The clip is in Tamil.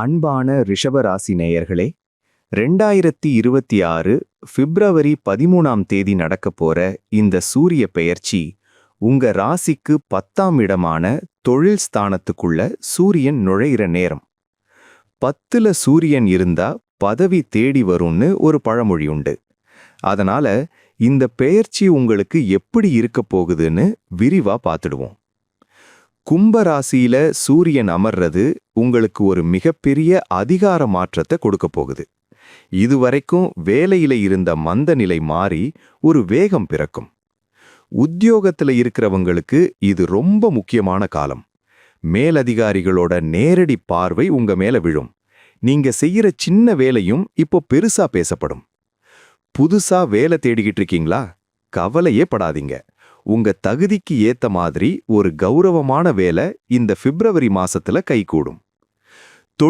அன்பான ரிஷபராசி நேயர்களே, 2026 பிப்ரவரி 13ஆம் தேதி நடக்கப் போற இந்த சூரிய பெயர்ச்சி உங்க ராசிக்கு 10ஆம் இடமான தொழில் ஸ்தானத்துக்குள்ள சூரியன் நுழையிற நேரம். 10ல சூரியன் இருந்தா பதவி தேடி வரும்னு ஒரு பழமொழி உண்டு. அதனால இந்த பெயர்ச்சி உங்களுக்கு எப்படி இருக்கப் போகுதுன்னு விரிவா பார்த்துடுவோம். கும்பராசியில சூரியன் அமர்றது உங்களுக்கு ஒரு மிகப்பெரிய அதிகார மாற்றத்தை கொடுக்க போகுது. இதுவரைக்கும் வேலையில இருந்த மந்த நிலை மாறி ஒரு வேகம் பிறக்கும். உத்தியோகத்துல இருக்கிறவங்களுக்கு இது ரொம்ப முக்கியமான காலம். மேலதிகாரிகளோட நேரடி பார்வை உங்க மேல விழும். நீங்க செய்யற சின்ன வேலையும் இப்போ பெருசா பேசப்படும். புதுசா வேலை தேடிக்கிட்டு இருக்கீங்களா? கவலையே படாதீங்க. உங்க தகுதிக்கு ஏத்த மாதிரி ஒரு கௌரவமான வேலை இந்த பிப்ரவரி மாசத்துல கைகூடும்.